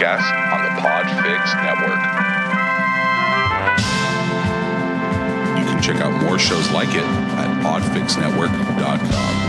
podcast on the Podfix Network. You can check out more shows like it at podfixnetwork.com.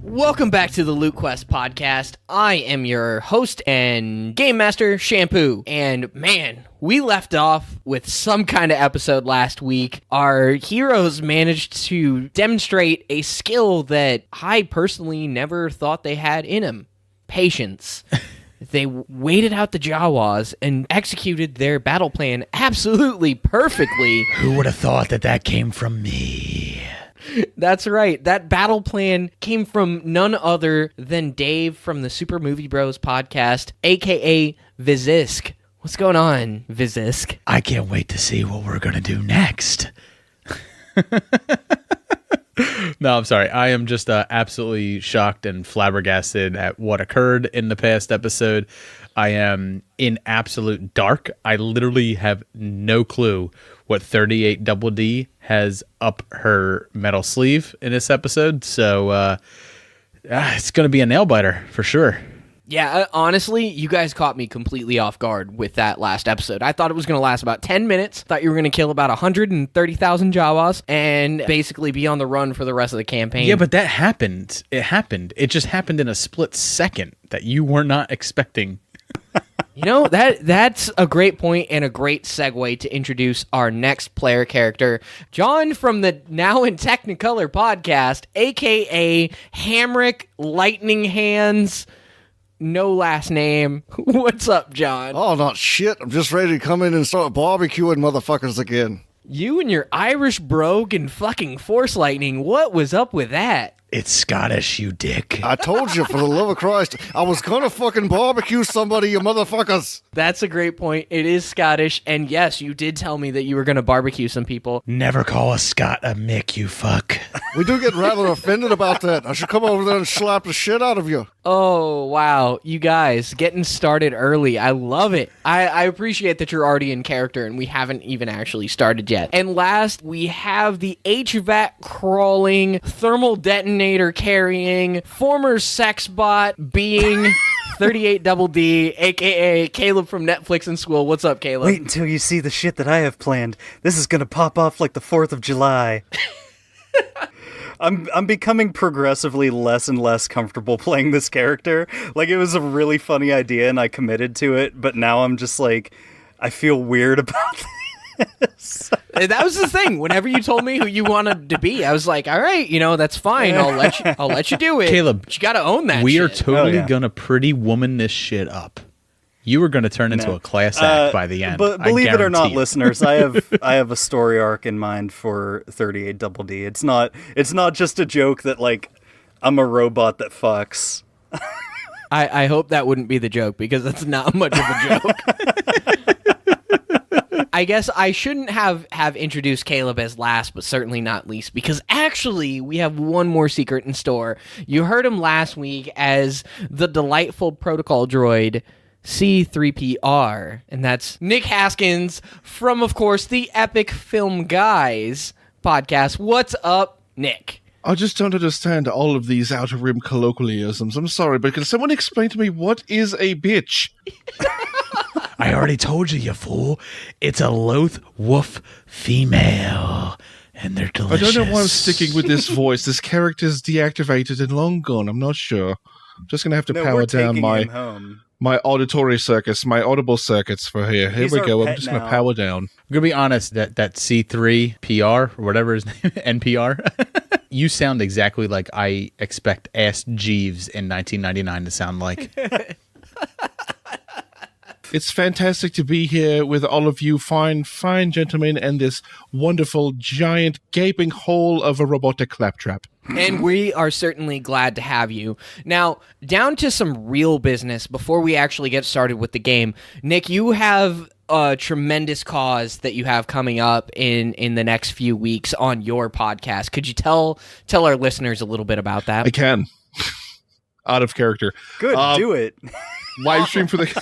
Welcome back to the LootQuest podcast. I am your host and game master, Shampoo. And man, we left off with some kind of episode last week. Our heroes managed to demonstrate a skill that I personally never thought they had in them. Patience. They waited out the Jawas and executed their battle plan absolutely perfectly. Who would have thought that came from me? That's right. That battle plan came from none other than Dave from the Super Movie Bros podcast, a.k.a. Vizzisk. What's going on, Vizzisk? I can't wait to see what we're going to do next. No, I'm sorry. I am just absolutely shocked and flabbergasted at what occurred in the past episode. I am in absolute dark. I literally have no clue what 38 Double D has up her metal sleeve in this episode. So it's going to be a nail biter for sure. Yeah, honestly, you guys caught me completely off guard with that last episode. I thought it was going to last about 10 minutes. Thought you were going to kill about 130,000 Jawas and basically be on the run for the rest of the campaign. Yeah, but that happened. It happened. It just happened in a split second that you were not expecting. You know, that's a great point and a great segue to introduce our next player character, John from the Now in Technicolor podcast, a.k.a. Hamrick Lightning Hands. No last name. What's up, John? Oh, not shit. I'm just ready to come in and start barbecuing motherfuckers again. You and your Irish brogue and fucking Force Lightning. What was up with that? It's Scottish, you dick. I told you, for the love of Christ, I was gonna fucking barbecue somebody, you motherfuckers. That's a great point. It is Scottish, and yes, you did tell me that you were gonna barbecue some people. Never call a Scot a Mick, you fuck. We do get rather offended about that. I should come over there and slap the shit out of you. Oh, wow. You guys, getting started early. I love it. I appreciate that you're already in character, and we haven't even actually started yet. And last, we have the HVAC crawling, thermal detonator carrying, former sex bot being 38 Double D, a.k.a. Caleb from Netflix and School. What's up, Caleb? Wait until you see the shit that I have planned. This is gonna pop off like the 4th of July. I'm becoming progressively less and less comfortable playing this character. Like, it was a really funny idea and I committed to it, but now I'm just like, I feel weird about this. That was the thing. Whenever you told me who you wanted to be, I was like, all right, that's fine. I'll let you do it. Caleb, but you got to own that we shit. are totally gonna pretty woman this shit up. You are going to turn into a class act by the end. But believe it or not, listeners, I have a story arc in mind for 38 Double D. It's not just a joke that, like, I'm a robot that fucks. I hope that wouldn't be the joke, because that's not much of a joke. I guess I shouldn't have introduced Caleb as last, but certainly not least, because actually we have one more secret in store. You heard him last week as the delightful protocol droid C3PR, and that's Nick Haskins from, of course, the Epic Film Guys podcast. What's up, Nick? I just don't understand all of these outer rim colloquialisms. I'm sorry, but can someone explain to me what is a bitch? I already told you, you fool. It's a loath woof female. And they're I delicious. don't know why I'm sticking with this voice. This character's deactivated and long gone. I'm not sure. I'm just going to have to No, power we're down taking my him home. my auditory circuits, my audible circuits for here. Here He's we our go. I'm pet just going to now. power down. I'm gonna be honest, that C3 PR or whatever his name, NPR, you sound exactly like I expect Ask Jeeves in 1999 to sound like. It's fantastic to be here with all of you fine gentlemen and this wonderful, giant, gaping hole of a robotic claptrap. And we are certainly glad to have you. Now, down to some real business before we actually get started with the game. Nick, you have a tremendous cause that you have coming up in the next few weeks on your podcast. Could you tell our listeners a little bit about that? I can. Out of character. Good, do it. Live stream for the...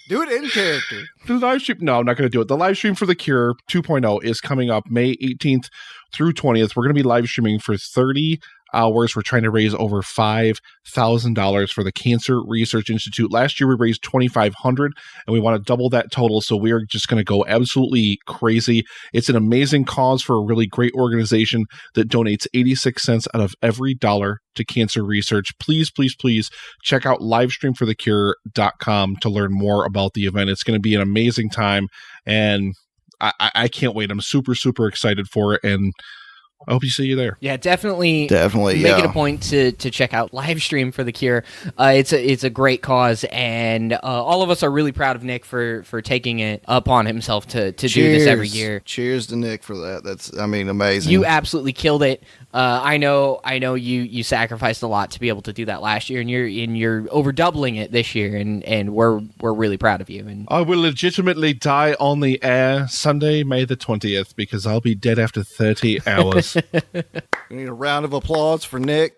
Do it in character. The live stream, no, I'm not going to do it. The live stream for The Cure 2.0 is coming up May 18th through 20th. We're going to be live streaming for 30 hours. We're trying to raise over $5,000 for the Cancer Research Institute. Last year we raised $2,500, and we want to double that total. So we are just going to go absolutely crazy. It's an amazing cause for a really great organization that donates 86 cents out of every dollar to cancer research. Please, please, please check out livestreamforthecure.com to learn more about the event. It's going to be an amazing time, and I can't wait. I'm super, super excited for it, and I hope you see you there. Yeah, definitely Definitely, make it yeah. a point to check out Livestream for the Cure. It's a great cause, and all of us are really proud of Nick for taking it upon himself to do this every year. Cheers to Nick for that. That's, I mean, amazing. You absolutely killed it. I know you sacrificed a lot to be able to do that last year, and you're over doubling it this year, and we're really proud of you. And I will legitimately die on the air Sunday, May the 20th, because I'll be dead after 30 hours. We need a round of applause for Nick.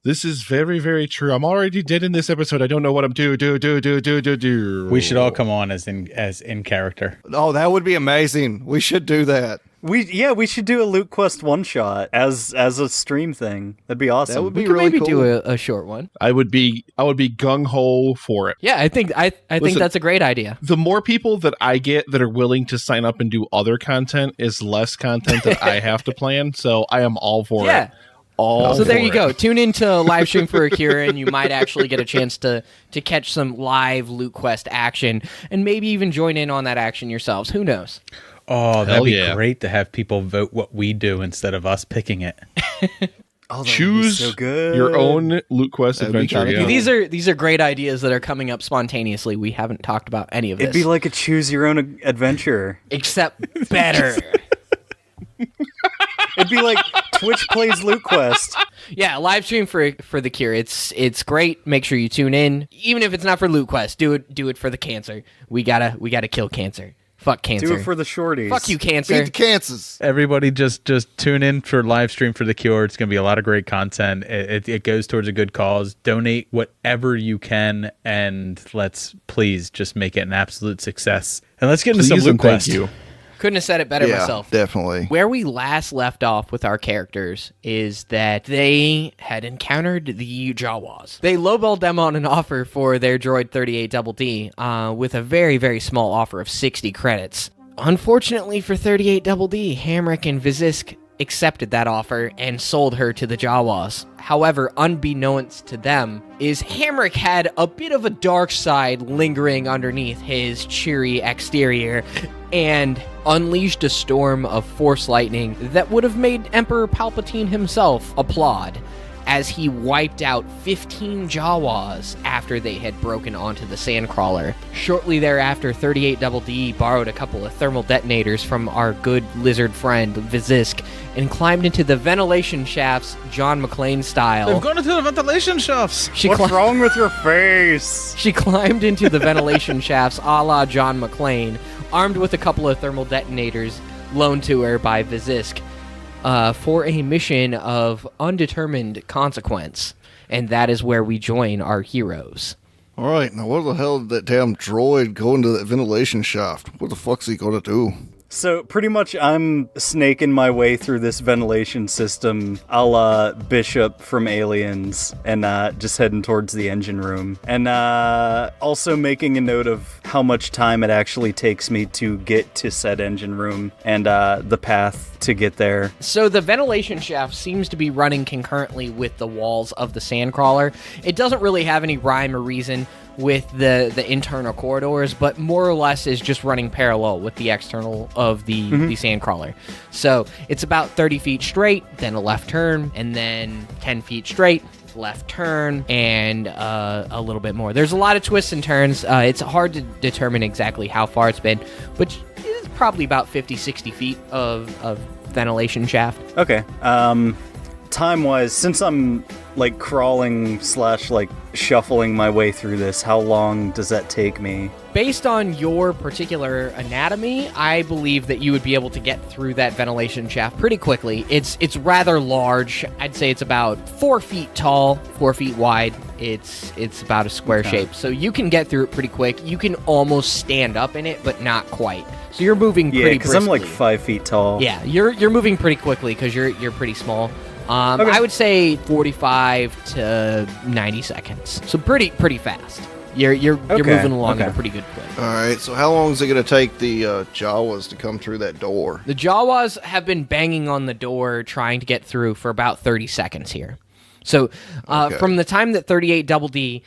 This is very, very true. I'm already dead in this episode. I don't know what I'm do. We should all come on as in character. Oh, that would be amazing. We should do that. We should do a LootQuest one shot as a stream thing. That'd be awesome. That would be we could really maybe cool. do a short one. I would be gung ho for it. Yeah, I think Listen, that's a great idea. The more people that I get that are willing to sign up and do other content is less content that I have to plan. So I am all for Yeah. it. All So there for you it. go. Tune into Livestream for a Cure, and you might actually get a chance to catch some live LootQuest action, and maybe even join in on that action yourselves. Who knows? Oh, that'd Hell be yeah. great to have people vote what we do instead of us picking it. Oh, that would be Choose so good. your own LootQuest That'd be adventure. kinda Yeah. cool. These are great ideas that are coming up spontaneously. We haven't talked about any of this. It'd be like a choose your own adventure. except better. It'd be like Twitch plays LootQuest. Yeah, live stream for the Cure. It's great. Make sure you tune in, even if it's not for LootQuest. Do it for the cancer. We gotta kill cancer. Fuck cancer. Do it for the shorties. Fuck you, cancer. Beat the cancers. Everybody just tune in for live stream for the Cure. It's going to be a lot of great content. It goes towards a good cause. Donate whatever you can, and let's please just make it an absolute success. And let's get into Please some and thank LootQuest. you. Couldn't have said it better Yeah, myself. definitely. Where we last left off with our characters is that they had encountered the Jawas. They lowballed them on an offer for their droid 38 Double D with a very, very small offer of 60 credits. Unfortunately for 38 Double D, Hamrick and Vizzisk accepted that offer and sold her to the Jawas. However, unbeknownst to them, is Hamrick had a bit of a dark side lingering underneath his cheery exterior and unleashed a storm of force lightning that would have made Emperor Palpatine himself applaud as he wiped out 15 Jawas after they had broken onto the Sandcrawler. Shortly thereafter, 38 Double D borrowed a couple of thermal detonators from our good lizard friend Vizzisk and climbed into the ventilation shafts John McClane style. They've gone into the ventilation shafts. What's wrong with your face? She climbed into the ventilation shafts a la John McClane, armed with a couple of thermal detonators loaned to her by Vizzisk. For a mission of undetermined consequence, and that is where we join our heroes. All right, now what the hell did that damn droid go into that ventilation shaft? What the fuck's he gonna do? So pretty much I'm snaking my way through this ventilation system a la Bishop from Aliens and just heading towards the engine room. And also making a note of how much time it actually takes me to get to said engine room and the path to get there. So the ventilation shaft seems to be running concurrently with the walls of the Sandcrawler. It doesn't really have any rhyme or reason with the internal corridors, but more or less is just running parallel with the external of the Sandcrawler. So it's about 30 feet straight, then a left turn, and then 10 feet straight, left turn, and a little bit more. There's a lot of twists and turns. It's hard to determine exactly how far it's been, but it's probably about 50, 60 feet of ventilation shaft. Okay. Time-wise, since I'm like crawling / like shuffling my way through this, how long does that take me? Based on your particular anatomy, I believe that you would be able to get through that ventilation shaft pretty quickly. It's rather large. I'd say it's about 4 feet tall, 4 feet wide. It's about a square shape, so you can get through it pretty quick. You can almost stand up in it, but not quite. So you're moving pretty briskly. Yeah, because I'm like 5 feet tall. Yeah, you're moving pretty quickly because you're pretty small. Okay. I would say 45 to 90 seconds. So pretty fast. You're moving along at a pretty good clip. All right, so how long is it going to take the Jawas to come through that door? The Jawas have been banging on the door trying to get through for about 30 seconds here. So from the time that 38 Double D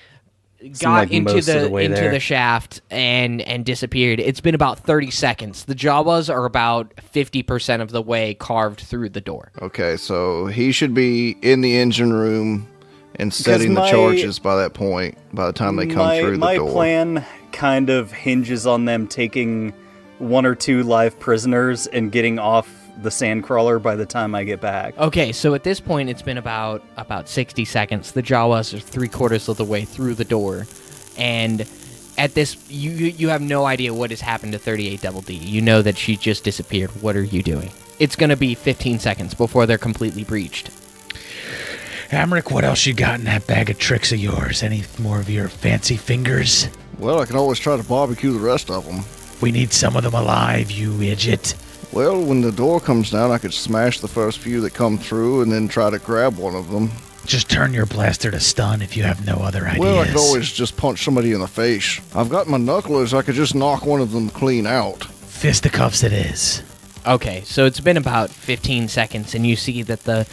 got like into the shaft and disappeared, it's been about 30 seconds. The Jawas are about 50% of the way carved through the door. Okay, so he should be in the engine room and setting the charges by that point, by the time they come through the door. My plan kind of hinges on them taking 1 or 2 live prisoners and getting off the Sandcrawler by the time I get back. Okay, so at this point, it's been about 60 seconds. The Jawas are 3/4 of the way through the door, and at this, you have no idea what has happened to 38 Double D. You know that she just disappeared. What are you doing? It's going to be 15 seconds before they're completely breached. Hamrick, what else you got in that bag of tricks of yours? Any more of your fancy fingers? Well, I can always try to barbecue the rest of them. We need some of them alive, you idiot. Well, when the door comes down, I could smash the first few that come through and then try to grab one of them. Just turn your blaster to stun if you have no other ideas. Well, I could always just punch somebody in the face. I've got my knucklers. I could just knock one of them clean out. Fisticuffs it is. Okay, so it's been about 15 seconds, and you see that the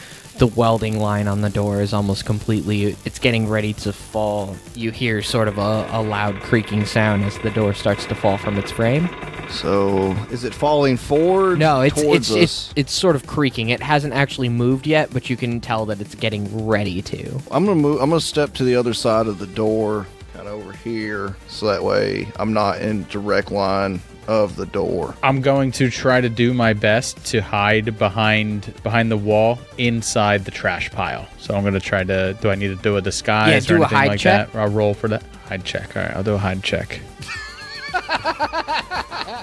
welding line on the door is almost completely, it's getting ready to fall. You hear sort of a loud creaking sound as the door starts to fall from its frame. So, is it falling forward? No, towards us? it's sort of creaking. It hasn't actually moved yet, but you can tell that it's getting ready to. I'm gonna step to the other side of the door, kind of over here, so that way I'm not in direct line of the door. I'm going to try to do my best to hide behind the wall inside the trash pile. So I'm going to try to, do I need to do a disguise or anything like that? I'll roll for that. Hide check. All right, I'll do a hide check.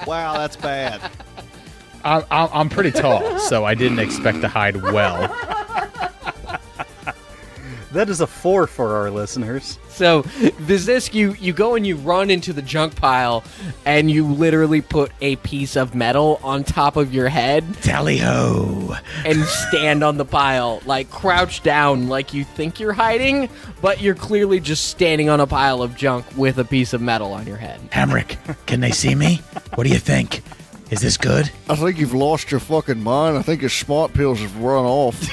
Wow, that's bad. I'm pretty tall, so I didn't expect to hide well. That is a 4 for our listeners. So, Vizzisk, you go and you run into the junk pile, and you literally put a piece of metal on top of your head. Tally-ho! And stand on the pile, like crouch down like you think you're hiding, but you're clearly just standing on a pile of junk with a piece of metal on your head. Hamrick, can they see me? What do you think? Is this good? I think you've lost your fucking mind. I think your smart pills have run off.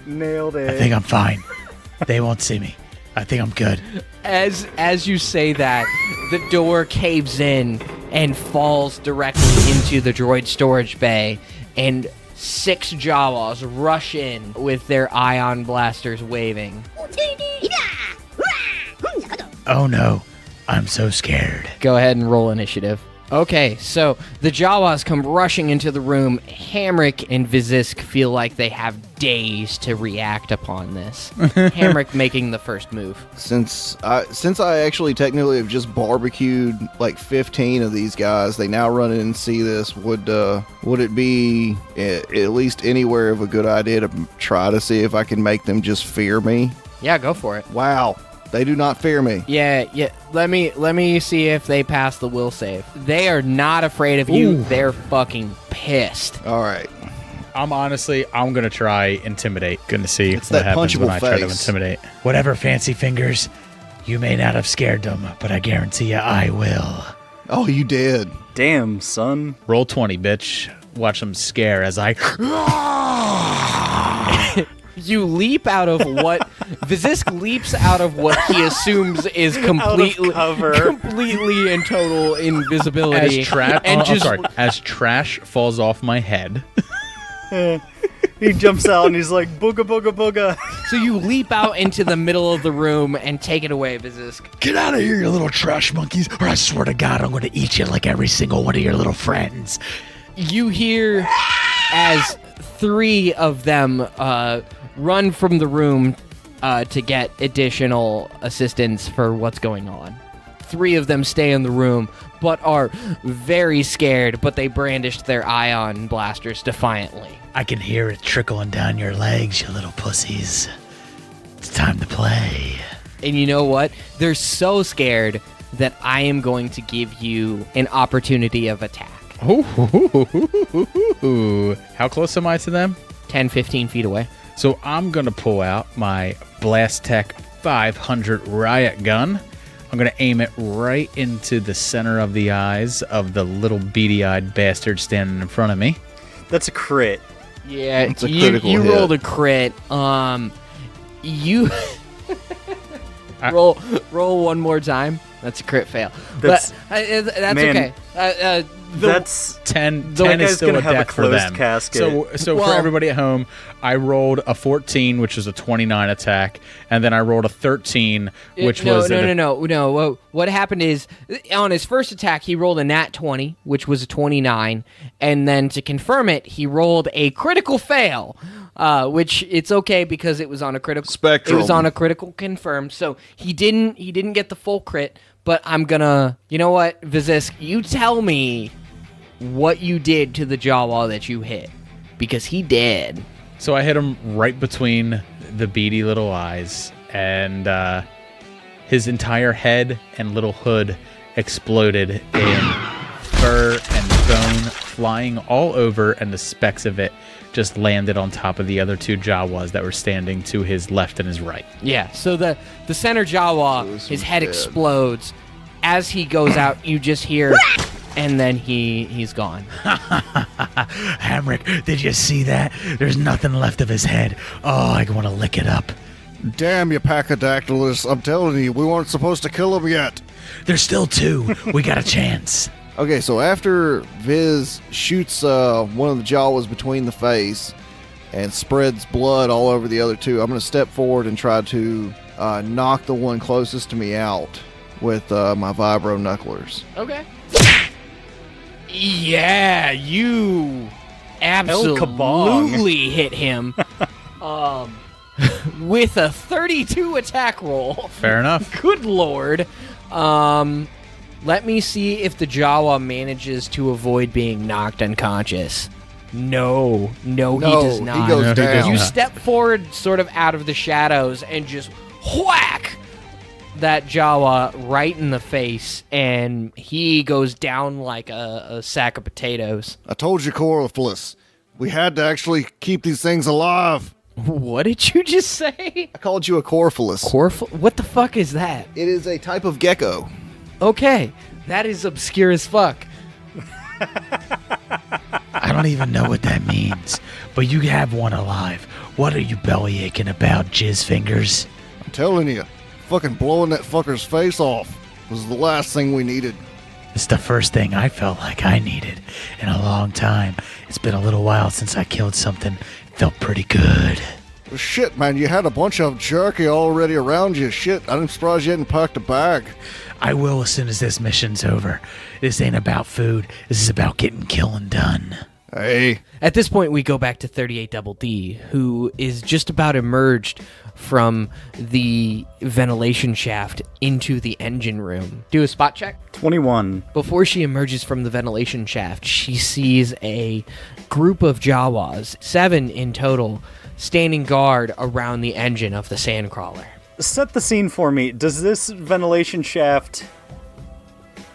Nailed it. I think I'm fine. They won't see me. I think I'm good. As you say that, the door caves in and falls directly into the droid storage bay, and 6 Jawas rush in with their ion blasters waving. Oh no, I'm so scared. Go ahead and roll initiative. Okay, so the Jawas come rushing into the room. Hamrick and Vizzisk feel like they have days to react upon this. Hamrick making the first move. Since I actually technically have just barbecued like 15 of these guys, they now run in and see this. Would it be at least anywhere of a good idea to try to see if I can make them just fear me? Yeah, go for it. Wow. They do not fear me. Yeah. Let me see if they pass the will save. They are not afraid of you. Ooh. They're fucking pissed. All right. I'm gonna try intimidate. Gonna see It's what that happens when punchable I try to face. intimidate. Whatever, fancy fingers. You may not have scared them, but I guarantee you I will. Oh, you did. Damn, son. Roll 20, bitch. Watch them scare as I. You leap out of what Vizzisk leaps out of what he assumes is completely cover. completely and total invisibility. As trash falls off my head. He jumps out and he's like, booga, booga, booga. So you leap out into the middle of the room and take it away, Vizzisk. Get out of here, you little trash monkeys, or I swear to God, I'm going to eat you like every single one of your little friends. You hear as 3 of them run from the room to get additional assistance for what's going on. 3 of them stay in the room, but are very scared, but they brandished their ion blasters defiantly. I can hear it trickling down your legs, you little pussies. It's time to play. And you know what? They're so scared that I am going to give you an opportunity of attack. Ooh. How close am I to them? 10, 15 feet away. So I'm going to pull out my Blast Tech 500 riot gun. I'm going to aim it right into the center of the eyes of the little beady-eyed bastard standing in front of me. That's a crit. Yeah, It's a critical you hit. rolled a crit. You roll one more time. That's a crit fail. That's- That's man, okay. That's 10 that is guy's still gonna a have a death for closed them. casket. So Well- for everybody at home, I rolled a 14, which was a 29 attack, and then I rolled a 13, which was no. What happened is on his first attack he rolled a nat 20, which was a 29, and then to confirm it, he rolled a critical fail. Which it's okay because it was on a critical Spectrum. It was on a critical confirm, so he didn't get the full crit. But I'm gonna, you know what, Vizzisk, you tell me what you did to the Jawa that you hit, because he did. So I hit him right between the beady little eyes, and his entire head and little hood exploded in fur and bone flying all over, and the specks of it just landed on top of the other 2 Jawas that were standing to his left and his right. Yeah, so the center Jawa, his head dead. explodes. As he goes out, you just hear, and then he's gone. Hamrick, did you see that? There's nothing left of his head. Oh, I want to lick it up. Damn you, Pachydactylus. I'm telling you, we weren't supposed to kill him yet. There's still 2. We got a chance. Okay, so after Vizz shoots one of the Jawas between the face and spreads blood all over the other 2, I'm going to step forward and try to knock the one closest to me out with my vibro knucklers. Okay. Yeah, you absolutely hit him with a 32 attack roll. Fair enough. Good lord. Let me see if the Jawa manages to avoid being knocked unconscious. No, he does not. He goes down. You step forward sort of out of the shadows and just whack that Jawa right in the face, and he goes down like a sack of potatoes. I told you, Coriflus, we had to actually keep these things alive. What did you just say? I called you a Coriflus. What the fuck is that? It is a type of gecko. Okay, that is obscure as fuck. I don't even know what that means, but you have one alive. What are you belly aching about, jizz fingers? I'm telling you, fucking blowing that fucker's face off was the last thing we needed. It's the first thing I felt like I needed in a long time. It's been a little while since I killed something. It felt pretty good. Well, shit, man, you had a bunch of jerky already around you. Shit, I'm surprised you hadn't packed a bag. I will as soon as this mission's over. This ain't about food. This is about getting killing done. Hey, At this point, we go back to 38 Double D, who is just about emerged from the ventilation shaft into the engine room. Do a spot check. 21. Before she emerges from the ventilation shaft, she sees a group of Jawas, 7 in total, standing guard around the engine of the Sandcrawler. Set the scene for me. Does this ventilation shaft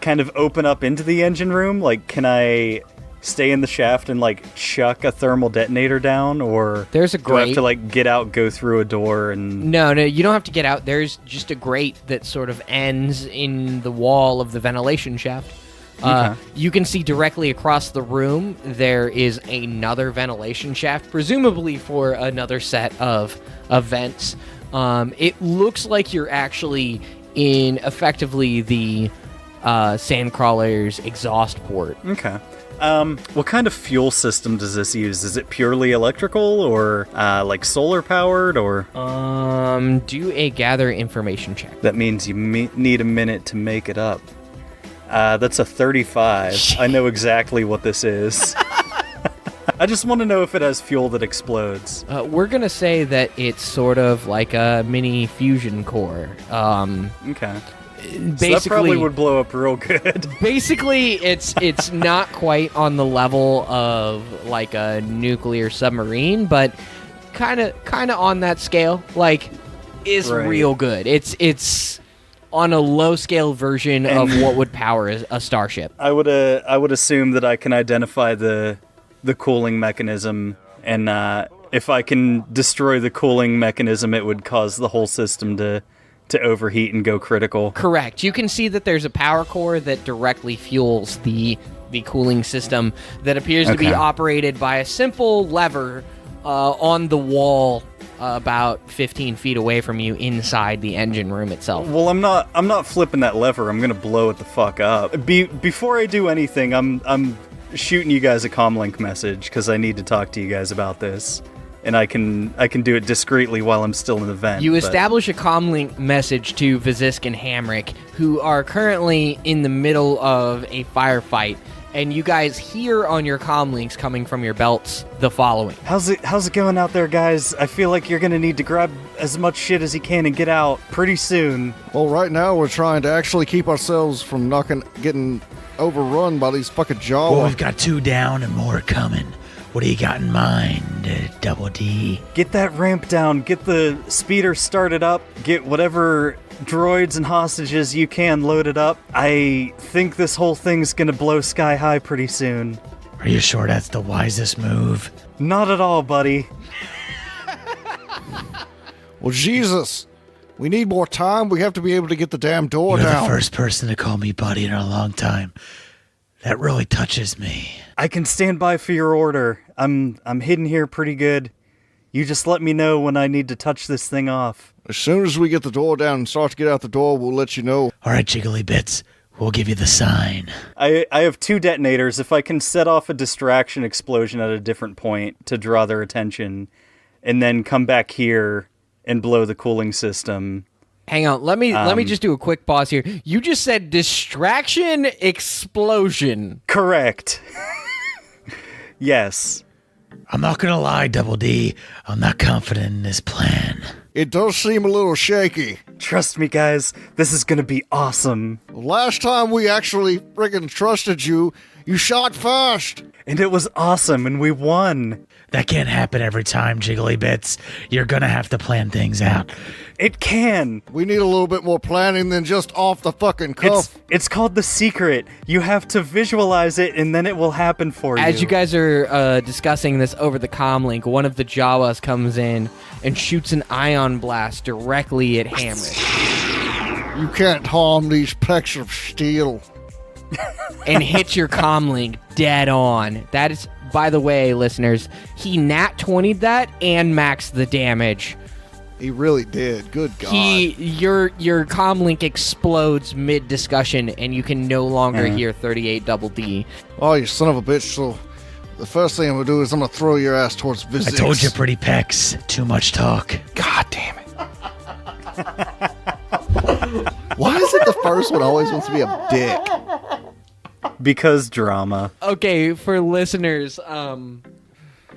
kind of open up into the engine room? Like, can I stay in the shaft and like chuck a thermal detonator down, or There's a do I have grate. to like get out, go through a door, and No, you don't have to get out. There's just a grate that sort of ends in the wall of the ventilation shaft. You can see directly across the room there is another ventilation shaft, presumably for another set of vents. It looks like you're actually in effectively the Sandcrawler's exhaust port. Okay. What kind of fuel system does this use? Is it purely electrical or like solar powered, or? Do a gather information check. That means you need a minute to make it up. That's a 35. I know exactly what this is. I just want to know if it has fuel that explodes. We're gonna say that it's sort of like a mini fusion core. Okay. Basically, So that probably would blow up real good. basically, it's not quite on the level of like a nuclear submarine, but kind of on that scale. Like, is Right. real good. It's on a low scale version of what would power a starship. I would assume that I can identify the cooling mechanism, and if I can destroy the cooling mechanism, it would cause the whole system to overheat and go critical. Correct. You can see that there's a power core that directly fuels the cooling system that appears to be Okay. operated by a simple lever on the wall about 15 feet away from you inside the engine room itself. Well, I'm not flipping that lever. I'm gonna blow it the fuck up. Before I do anything, I'm shooting you guys a comlink message because I need to talk to you guys about this, and I can do it discreetly while I'm still in the vent. You but- establish a comlink message to Vizzisk and Hamrick, who are currently in the middle of a firefight, and you guys hear on your comlinks coming from your belts the following. How's it going out there, guys? I feel like you're gonna need to grab as much shit as you can and get out pretty soon. Well, right now we're trying to actually keep ourselves from getting overrun by these fucking Well, Jawas. we've got 2 down and more coming. What do you got in mind, Double D? Get that ramp down, get the speeder started up, get whatever droids and hostages you can loaded up. I think this whole thing's gonna blow sky high pretty soon. Are you sure that's the wisest move? Not at all, buddy. Well, Jesus, we need more time. We have to be able to get the damn door You're down. the first person to call me buddy in a long time. That really touches me. I can stand by for your order. I'm hidden here pretty good. You just let me know when I need to touch this thing off. As soon as we get the door down and start to get out the door, we'll let you know. All right, Jiggly Bits, we'll give you the sign. I have 2 detonators. If I can set off a distraction explosion at a different point to draw their attention, and then come back here and blow the cooling system. Hang on, let me just do a quick pause here. You just said distraction explosion. Correct. Yes. I'm not gonna lie, Double D. I'm not confident in this plan. It does seem a little shaky. Trust me, guys. This is gonna be awesome. Last time we actually friggin' trusted you, you shot first. And it was awesome, and we won. That can't happen every time, Jiggly Bits. You're gonna have to plan things out. It can. We need a little bit more planning than just off the fucking cuff. It's called The Secret. You have to visualize it, and then it will happen for you. As you guys are discussing this over the comlink, one of the Jawas comes in and shoots an ion blast directly at Hamrick You can't harm these pecks of steel. and hits your comlink dead on. That is, by the way, listeners, he nat 20'd that and maxed the damage. He really did. Good God. Your comlink explodes mid discussion, and you can no longer hear 38 double D. Oh, you son of a bitch. So the first thing I'm going to do is I'm going to throw your ass towards Vizzisk. I told you, pretty pecs. Too much talk. God damn it. Why is it the first one always wants to be a dick? Because drama. Okay, for listeners,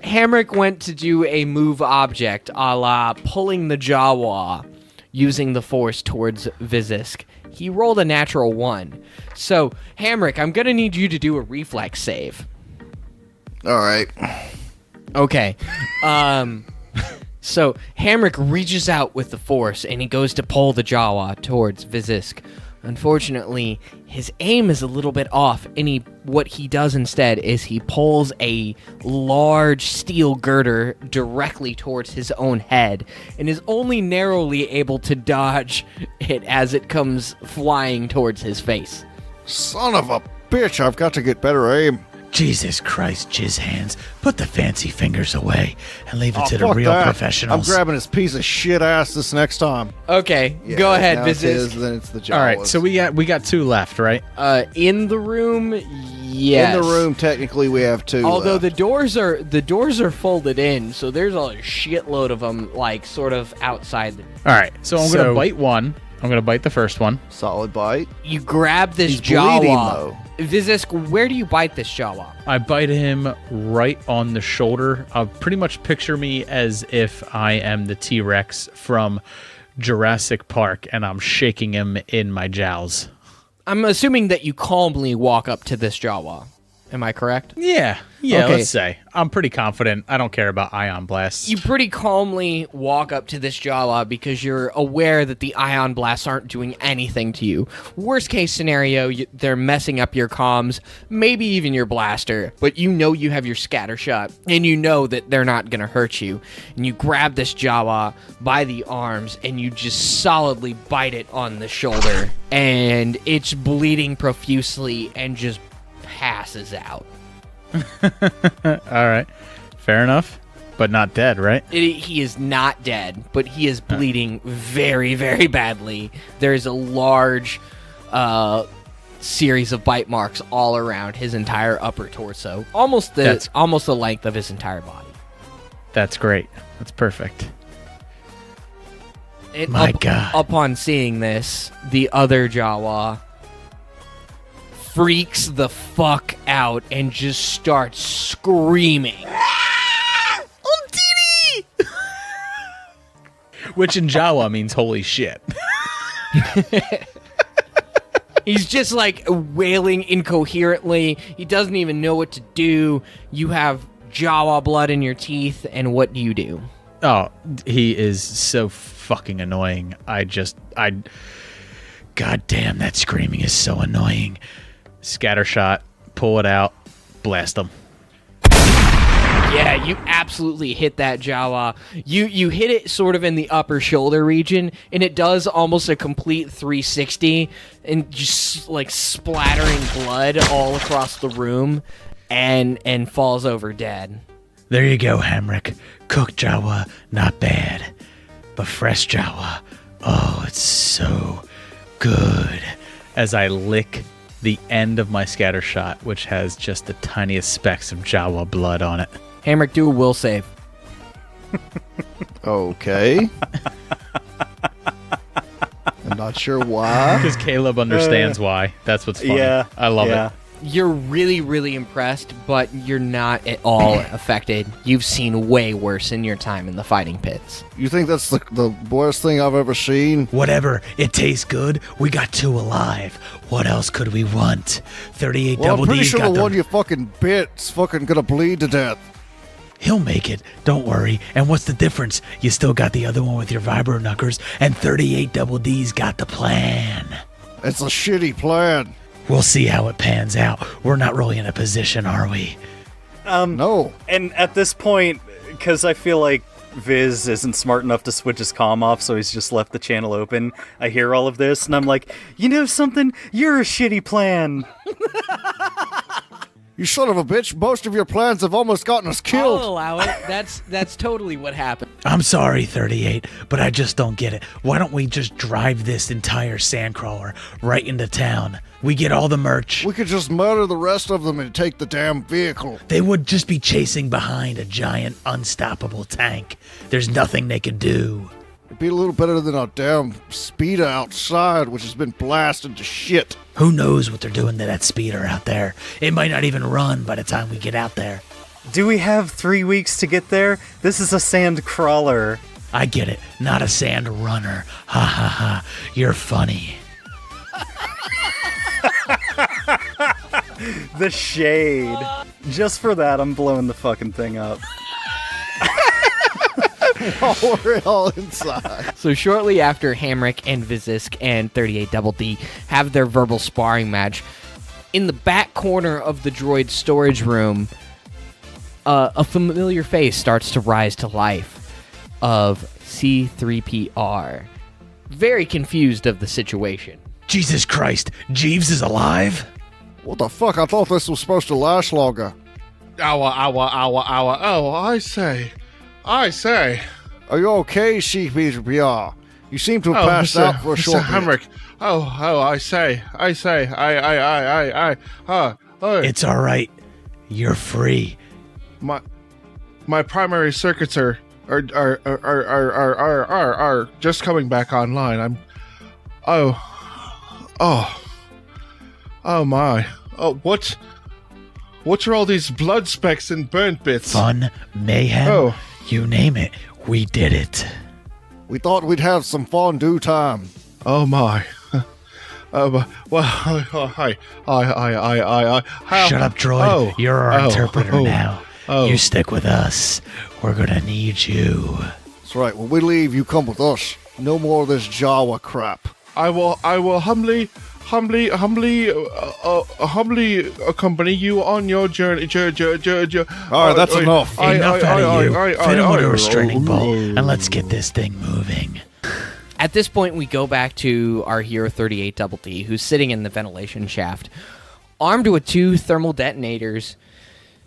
Hamrick went to do a move object a la pulling the Jawa using the force towards Vizzisk. He rolled a natural 1. So, Hamrick, I'm going to need you to do a reflex save. All right. Okay. So, Hamrick reaches out with the force, and he goes to pull the Jawa towards Vizzisk. Unfortunately, his aim is a little bit off, and what he does instead is he pulls a large steel girder directly towards his own head, and is only narrowly able to dodge it as it comes flying towards his face. Son of a bitch, I've got to get better aim. Jesus Christ, jizz hands. Put the fancy fingers away and leave it Oh, to the fuck real that. professionals. I'm grabbing his piece of shit ass this next time. Okay, Yeah, go ahead, now it's his, Vizzisk. then it's the Jawas. All right, so we got 2 left, right? In the room, yes. In the room, technically, we have 2 Although left. the doors are folded in, so there's a shitload of them, like sort of outside. All right, so I'm gonna bite one. I'm gonna bite the first one. Solid bite. You grab this He's bleeding, Jawa. though. Vizzisk, where do you bite this Jawa? I bite him right on the shoulder. Pretty much picture me as if I am the T-Rex from Jurassic Park, and I'm shaking him in my jowls. I'm assuming that you calmly walk up to this Jawa. Am I correct? Yeah, Okay. let's say. I'm pretty confident. I don't care about ion blasts. You pretty calmly walk up to this Jawa because you're aware that the ion blasts aren't doing anything to you. Worst case scenario, they're messing up your comms, maybe even your blaster, but you know you have your scatter shot, and you know that they're not going to hurt you. And you grab this Jawa by the arms, and you just solidly bite it on the shoulder, and it's bleeding profusely and just passes out. All right, fair enough, but not dead, right? He is not dead, but he is bleeding very, very badly. There's a large series of bite marks all around his entire upper torso, almost the length of his entire body. That's great. That's perfect. And My God. Upon seeing this, the other Jawa freaks the fuck out and just starts screaming. Which in Jawa means holy shit. He's just like wailing incoherently. He doesn't even know what to do. You have Jawa blood in your teeth, and what do you do? Oh, he is so fucking annoying. God damn, that screaming is so annoying. Scatter shot, pull it out, blast him. Yeah, you absolutely hit that Jawa. You hit it sort of in the upper shoulder region, and it does almost a complete 360, and just like splattering blood all across the room, and falls over dead. There you go, Hamrick. Cooked Jawa, not bad. But fresh Jawa, oh, it's so good. As I lick the end of my scatter shot, which has just the tiniest specks of Jawa blood on it. Hamrick, do a will save. Okay. I'm not sure why. Because Caleb understands why. That's what's funny. Yeah, I love yeah. it. You're really, really impressed, but you're not at all affected. You've seen way worse in your time in the fighting pits. You think that's the worst thing I've ever seen? Whatever, it tastes good. We got 2 alive. What else could we want? 38 Well, I'm double pretty D's sure got the one them. you fucking bit's fucking gonna bleed to death. He'll make it. Don't worry. And what's the difference? You still got the other one with your vibro knuckers, and 38 double D's got the plan. It's a shitty plan. We'll see how it pans out. We're not really in a position, are we? No. And at this point, because I feel like Vizz isn't smart enough to switch his comm off, so he's just left the channel open. I hear all of this, and I'm like, you know something? You're a shitty plan. You son of a bitch, most of your plans have almost gotten us killed. I'll allow it. That's totally what happened. I'm sorry, 38, but I just don't get it. Why don't we just drive this entire Sandcrawler right into town? We get all the merch. We could just murder the rest of them and take the damn vehicle. They would just be chasing behind a giant, unstoppable tank. There's nothing they could do. It'd be a little better than our damn speeder outside, which has been blasted to shit. Who knows what they're doing to that speeder out there? It might not even run by the time we get out there. Do we have 3 weeks to get there? This is a Sandcrawler. I get it. Not a sand runner. Ha ha ha. You're funny. The shade. Just for that, I'm blowing the fucking thing up. while we're all inside. So shortly after Hamrick and Vizzisk and 38 Double D have their verbal sparring match, in the back corner of the droid storage room, a familiar face starts to rise to life of C-3PR. Very confused of the situation. Jesus Christ, Jeeves is alive? What the fuck? I thought this was supposed to last longer. Hour. Oh, I say. Are you okay, CPR? You seem to have passed Mr. out for a short Mr. bit. Hamrick. Oh, I say. It's all right. You're free. My primary circuits are just coming back online. Oh my. Oh, what are all these blood specks and burnt bits? Fun, mayhem, Oh. you name it. We did it. We thought we'd have some fondue time. Oh my. Well, hi. Shut up, droid. You're our interpreter now. oh. You stick with us. We're gonna need you. That's right. When we leave, you come with us. No more of this Jawa crap. I will humbly accompany you on your journey. All right, that's enough. Enough out of you. Fit him with a restraining bolt, and let's get this thing moving. At this point, we go back to our hero 38 Double D, who's sitting in the ventilation shaft, armed with 2 thermal detonators,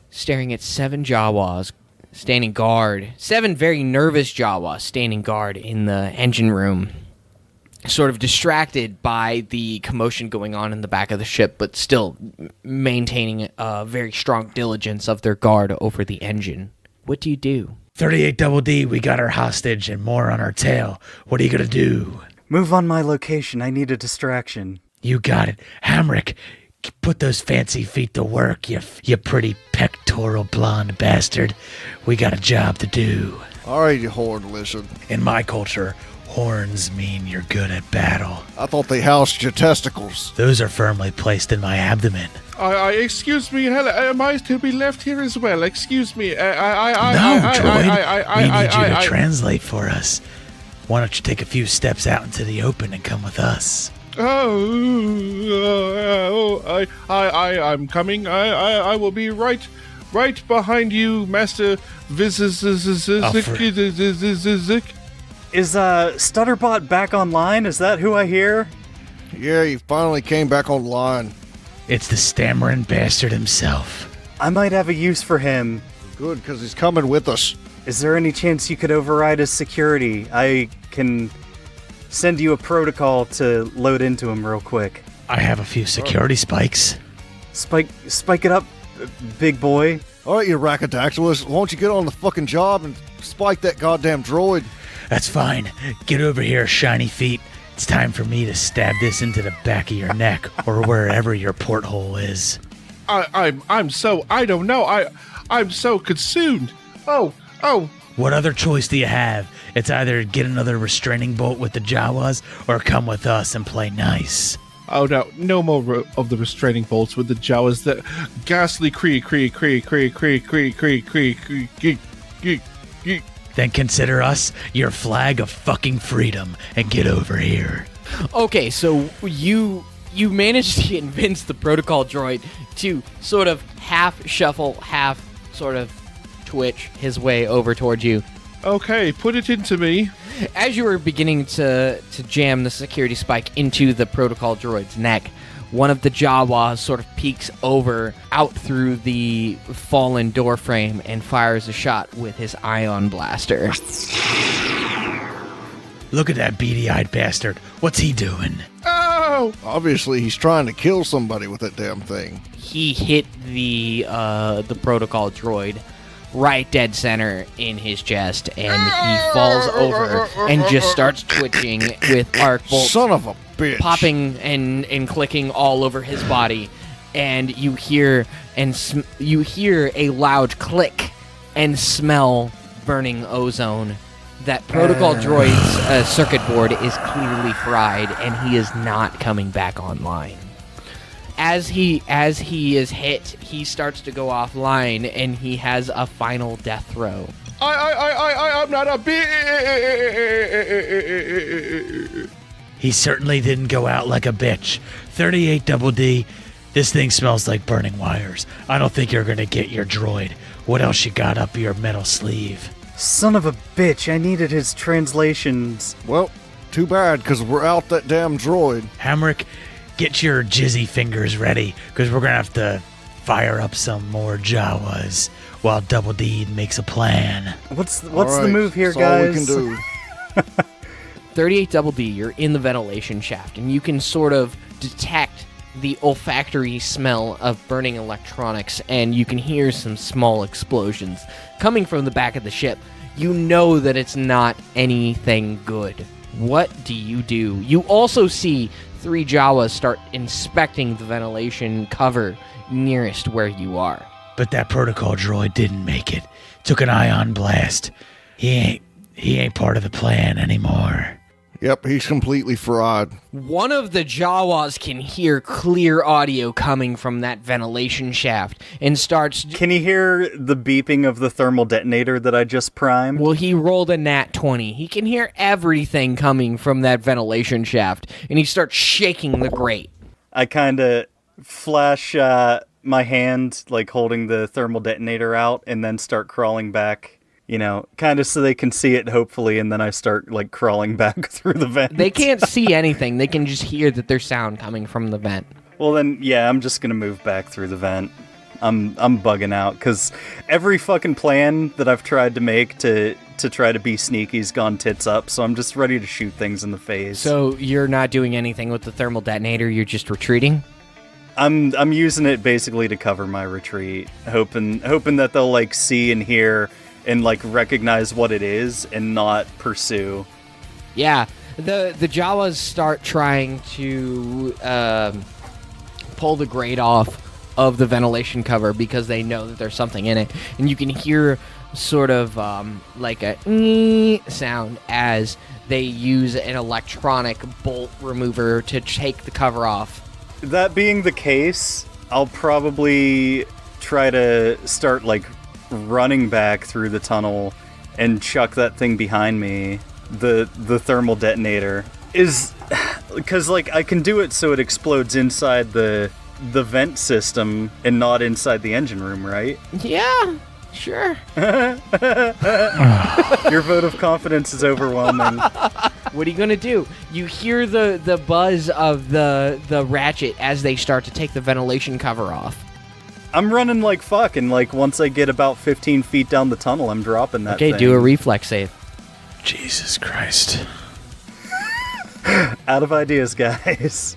staring at 7 Jawas standing guard. 7 very nervous Jawas standing guard in the engine room, sort of distracted by the commotion going on in the back of the ship, but still maintaining a very strong diligence of their guard over the engine. What do you do? 38 Double D, we got our hostage and more on our tail. What are you gonna do? Move on my location. I need a distraction. You got it. Hamrick, put those fancy feet to work, you pretty pectoral blonde bastard. We got a job to do. All right, you horned lizard. In my culture, horns mean you're good at battle. I thought they housed your testicles. Those are firmly placed in my abdomen. Excuse me, am I to be left here as well? Excuse me. No, droid. We need you to translate for us. Why don't you take a few steps out into the open and come with us? I'm coming. I will be right behind you, Master Vizzisk. Is Stutterbot back online? Is that who I hear? Yeah, you finally came back online. It's the stammering bastard himself. I might have a use for him. Good, because he's coming with us. Is there any chance you could override his security? I can send you a protocol to load into him real quick. I have a few security spikes. Spike it up, big boy. All right, you rackadactylus. Why don't you get on the fucking job and spike that goddamn droid? That's fine. Get over here, shiny feet. It's time for me to stab this into the back of your neck or wherever your porthole is. I'm so consumed. Oh. What other choice do you have? It's either get another restraining bolt with the Jawas or come with us and play nice. Oh no more of the restraining bolts with the Jawas. That ghastly creak. Then consider us your flag of fucking freedom and get over here. Okay, so you managed to convince the protocol droid to sort of half shuffle, half sort of twitch his way over towards you. Okay, put it into me. As you were beginning to jam the security spike into the protocol droid's neck, one of the Jawas sort of peeks over out through the fallen door frame and fires a shot with his ion blaster. Look at that beady-eyed bastard. What's he doing? Oh! Obviously, he's trying to kill somebody with that damn thing. He hit the protocol droid right dead center in his chest, and he falls over and just starts twitching with arc bolts Son of a bitch. popping and clicking all over his body. And you hear a loud click and smell burning ozone. That protocol droid's circuit board is clearly fried, and he is not coming back online. As he is hit, he starts to go offline, and he has a final death throw. I'm not a bitch. He certainly didn't go out like a bitch. 38 Double D, this thing smells like burning wires. I don't think you're gonna get your droid. What else you got up your metal sleeve? Son of a bitch, I needed his translations. Well, too bad, because we're out that damn droid. Hamrick, get your jizzy fingers ready, because we're gonna have to fire up some more Jawas while Double D makes a plan. What's the All right, move here, that's all we guys? can do. 38 Double D, you're in the ventilation shaft, and you can sort of detect the olfactory smell of burning electronics, and you can hear some small explosions coming from the back of the ship. You know that it's not anything good. What do? You also see 3 Jawas start inspecting the ventilation cover nearest where you are. But that protocol droid didn't make it. Took an ion blast. He ain't part of the plan anymore. Yep, he's completely fried. One of the Jawas can hear clear audio coming from that ventilation shaft and starts... Can you hear the beeping of the thermal detonator that I just primed? Well, he rolled a nat 20. He can hear everything coming from that ventilation shaft, and he starts shaking the grate. I kind of flash my hand, like holding the thermal detonator out, and then start crawling back, you know, kind of so they can see it, hopefully, and then I start, like, crawling back through the vent. They can't see anything. They can just hear that there's sound coming from the vent. Well, then, yeah, I'm just gonna move back through the vent. I'm bugging out, because every fucking plan that I've tried to make to try to be sneaky's gone tits up, so I'm just ready to shoot things in the face. So you're not doing anything with the thermal detonator, you're just retreating? I'm using it basically to cover my retreat, hoping that they'll, like, see and hear and, like, recognize what it is and not pursue. Yeah, the Jawas start trying to pull the grate off of the ventilation cover because they know that there's something in it. And you can hear sort of like a sound as they use an electronic bolt remover to take the cover off. That being the case, I'll probably try to start, like, running back through the tunnel and chuck that thing behind me. The thermal detonator is because, like, I can do it so it explodes inside the vent system and not inside the engine room, right? Yeah, sure. Your vote of confidence is overwhelming. What are you gonna do? You hear the buzz of the ratchet as they start to take the ventilation cover off. I'm running like fuck, and, like, once I get about 15 feet down the tunnel, I'm dropping that thing. Okay, do a reflex save. Jesus Christ. Out of ideas, guys.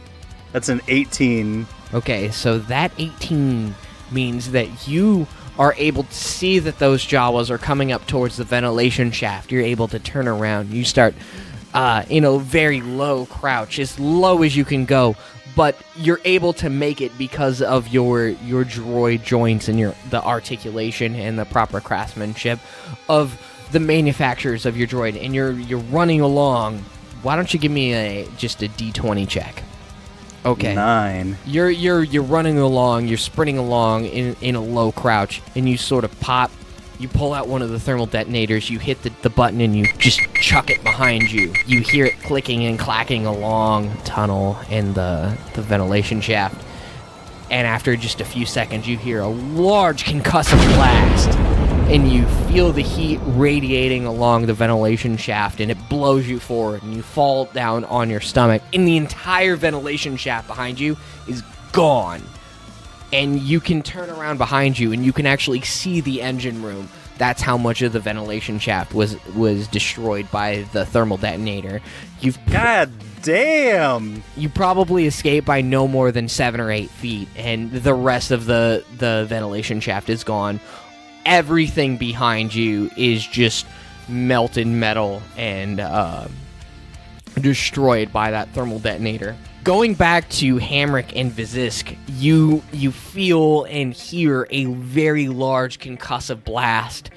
That's an 18. Okay, so that 18 means that you are able to see that those Jawas are coming up towards the ventilation shaft. You're able to turn around. You start in a very low crouch, as low as you can go, but you're able to make it because of your droid joints and the articulation and the proper craftsmanship of the manufacturers of your droid, and you're running along. Why don't you give me just a D20 check? Okay. 9. You're running along, you're sprinting along in a low crouch, and you sort of pop, you pull out one of the thermal detonators, you hit the button, and you just chuck it behind you. You hear it clicking and clacking along the tunnel and the ventilation shaft. And after just a few seconds, you hear a large concussive blast, and you feel the heat radiating along the ventilation shaft, and it blows you forward, and you fall down on your stomach, and the entire ventilation shaft behind you is gone. And you can turn around behind you, and you can actually see the engine room. That's how much of the ventilation shaft was destroyed by the thermal detonator. God damn! You probably escaped by no more than 7 or 8 feet, and the rest of the ventilation shaft is gone. Everything behind you is just melted metal and destroyed by that thermal detonator. Going back to Hamrick and Vizzisk, you feel and hear a very large concussive blast.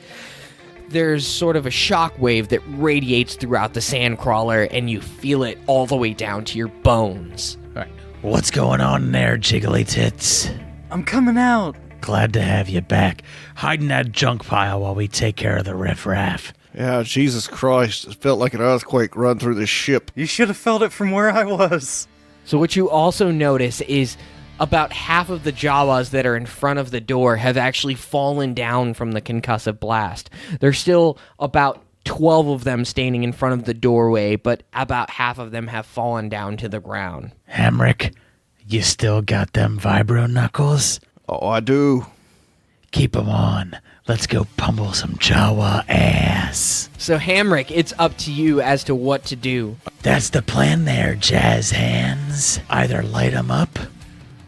There's sort of a shockwave that radiates throughout the Sandcrawler, and you feel it all the way down to your bones. All right. What's going on in there, jiggly tits? I'm coming out. Glad to have you back. Hide in that junk pile while we take care of the riffraff. Yeah, Jesus Christ. It felt like an earthquake run through the ship. You should have felt it from where I was. So what you also notice is about half of the Jawas that are in front of the door have actually fallen down from the concussive blast. There's still about 12 of them standing in front of the doorway, but about half of them have fallen down to the ground. Hamrick, you still got them vibro knuckles? Oh, I do. Keep 'em on. Let's go pummel some Jawa ass. So Hamrick, it's up to you as to what to do. That's the plan there, jazz hands. Either light 'em up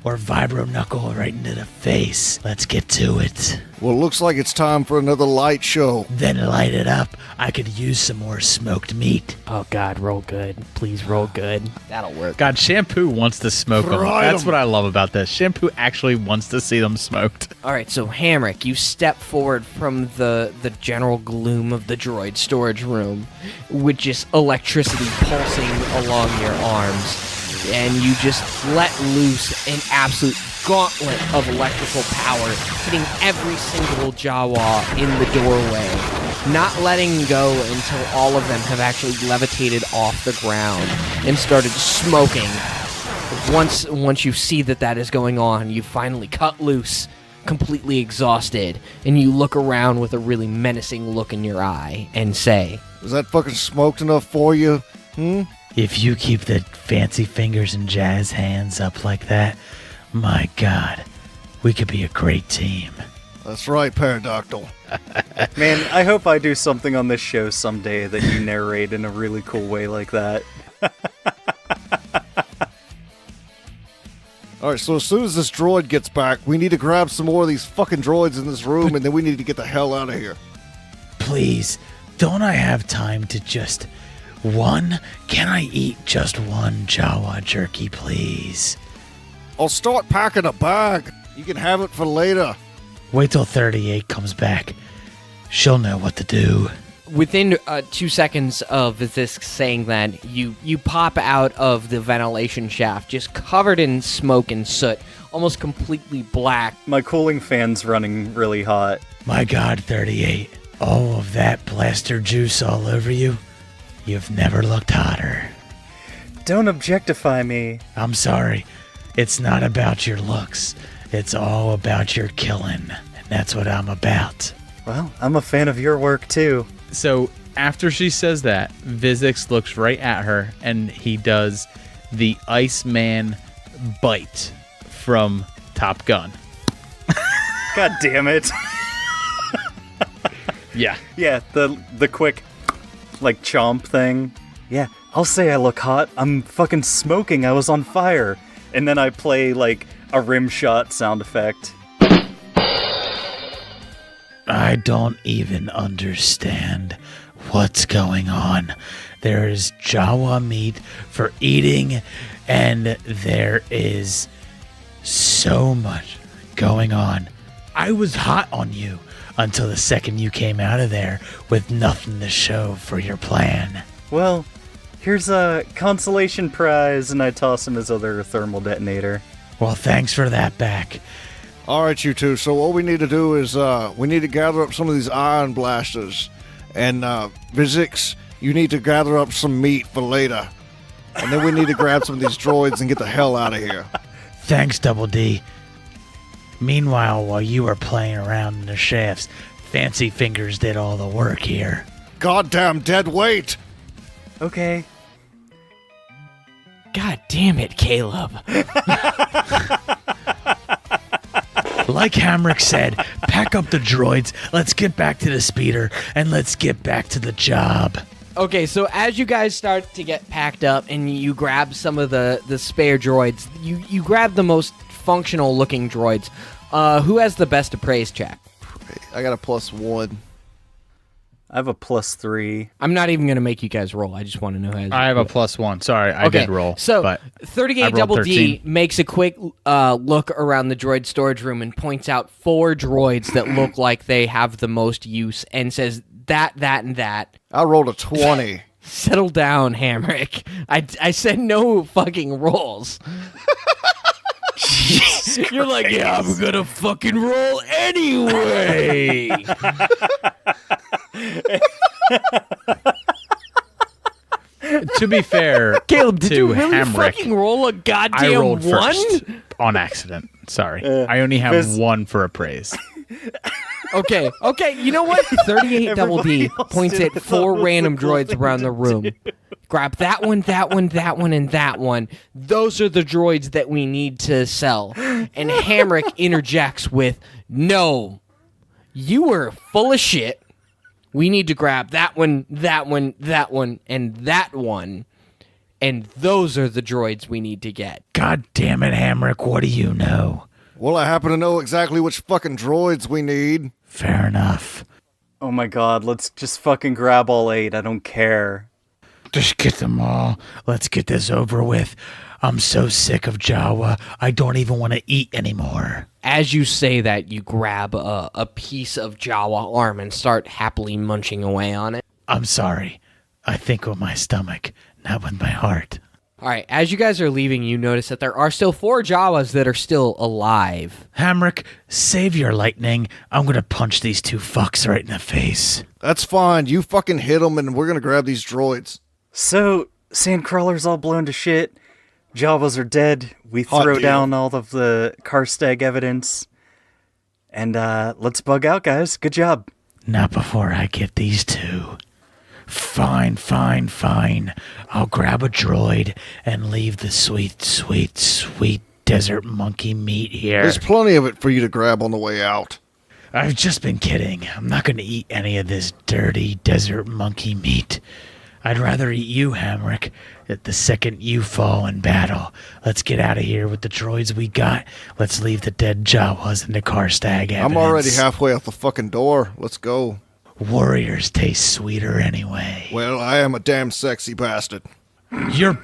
or vibro knuckle right into the face. Let's get to it. Well, looks like it's time for another light show. Then light it up. I could use some more smoked meat. Oh God, roll good. Please roll good. That'll work. God, Shampoo wants to smoke them. Fry That's 'em. what I love about this. Shampoo actually wants to see them smoked. All right, so Hamrick, you step forward from the general gloom of the droid storage room with just electricity pulsing along your arms. And you just let loose an absolute gauntlet of electrical power, hitting every single Jawa in the doorway, not letting go until all of them have actually levitated off the ground and started smoking. Once you see that is going on, you finally cut loose, completely exhausted, and you look around with a really menacing look in your eye and say, Is that fucking smoked enough for you? If you keep the fancy fingers and jazz hands up like that, my God, we could be a great team. That's right, Pterodactyl. Man, I hope I do something on this show someday that you narrate in a really cool way like that. All right, so as soon as this droid gets back, we need to grab some more of these fucking droids in this room, and then we need to get the hell out of here. Please, don't I have time to just... one? Can I eat just one Jawa jerky, please? I'll start packing a bag. You can have it for later. Wait till 38 comes back. She'll know what to do. within 2 seconds of Vizzisk saying that, you pop out of the ventilation shaft, just covered in smoke and soot, almost completely black. My cooling fan's running really hot. My God, 38. All of that blaster juice all over you? You've never looked hotter. Don't objectify me. I'm sorry. It's not about your looks. It's all about your killing. And that's what I'm about. Well, I'm a fan of your work, too. So after she says that, Vizzisk looks right at her and he does the Iceman bite from Top Gun. God damn it. Yeah. Yeah, the quick, like, chomp thing. Yeah, I'll say I look hot. I'm fucking smoking. I was on fire. And then I play, like, a rim shot sound effect. I don't even understand what's going on. There is Jawa meat for eating, and there is so much going on. I was hot on you until the second you came out of there with nothing to show for your plan. Well, here's a consolation prize, and I toss him his other thermal detonator. Well, thanks for that back. All right, you two. So what we need to do is we need to gather up some of these iron blasters. And Vizzisk, you need to gather up some meat for later. And then we need to grab some of these droids and get the hell out of here. Thanks, Double D. Meanwhile, while you were playing around in the shafts, Fancy Fingers did all the work here. Goddamn dead weight! Okay. God damn it, Caleb. Like Hamrick said, pack up the droids, let's get back to the speeder, and let's get back to the job. Okay, so as you guys start to get packed up and you grab some of the spare droids, you grab the most functional looking droids. Who has the best appraise check? I got a +1. I have a +3. I'm not even going to make you guys roll. I just want to know how. I have a +1. Sorry, I did roll. So but I 38 rolled Double 13. D makes a quick look around the droid storage room and points out 4 droids that look like they have the most use and says that, and that. I rolled a 20. Settle down, Hamrick. I said no fucking rolls. You're like, yeah, I'm gonna fucking roll anyway. To be fair, Caleb, did to you really Hamrick, fucking roll a I goddamn rolled one? first on accident. Sorry. I only have Vizz- one for appraise. Okay, you know what? 38 Double D Everybody else points did at what 4 was random the cool droids thing around to the room. Grab that one, and that one. Those are the droids that we need to sell. And Hamrick interjects with, "No, you were full of shit. We need to grab that one, and that one. And those are the droids we need to get." God damn it, Hamrick, what do you know? Well, I happen to know exactly which fucking droids we need. Fair enough. Oh my god, let's just fucking grab all 8. I don't care. Just get them all. Let's get this over with. I'm so sick of Jawa, I don't even want to eat anymore. As you say that, you grab a piece of Jawa arm and start happily munching away on it. I'm sorry. I think with my stomach, not with my heart. All right, as you guys are leaving, you notice that there are still 4 Jawas that are still alive. Hamrick, save your lightning. I'm gonna punch these 2 fucks right in the face. That's fine. You fucking hit them, and we're gonna grab these droids. So, Sandcrawler's all blown to shit. Jawas are dead. We Hot throw deal. down all of the Karstag evidence. And let's bug out, guys. Good job. Not before I get these 2. Fine. I'll grab a droid and leave the sweet desert monkey meat here. There's plenty of it for you to grab on the way out. I've just been kidding. I'm not going to eat any of this dirty desert monkey meat. I'd rather eat you, Hamrick, at the second you fall in battle. Let's get out of here with the droids we got. Let's leave the dead Jawas and the Karstag evidence. I'm already halfway out the fucking door. Let's go. Warriors taste sweeter anyway. Well, I am a damn sexy bastard. Your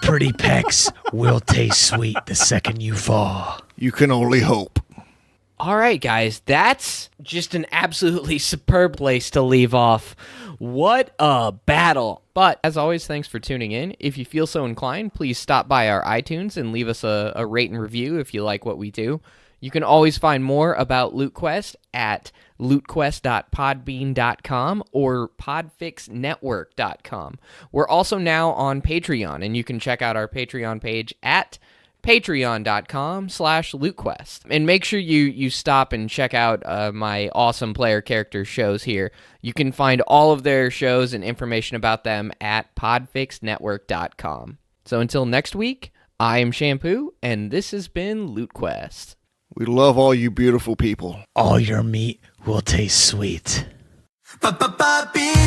pretty pecs will taste sweet the second you fall. You can only hope. All right, guys, that's just an absolutely superb place to leave off. What a battle. But as always, thanks for tuning in. If you feel so inclined, please stop by our iTunes and leave us a rate and review if you like what we do. You can always find more about LootQuest at lootquest.podbean.com or podfixnetwork.com. We're also now on Patreon, and you can check out our Patreon page at patreon.com/lootquest. And make sure you stop and check out my awesome player character shows here. You can find all of their shows and information about them at podfixnetwork.com. So until next week, I am Shampoo, and this has been LootQuest. We love all you beautiful people. All your meat will taste sweet. Ba-ba-ba-bee.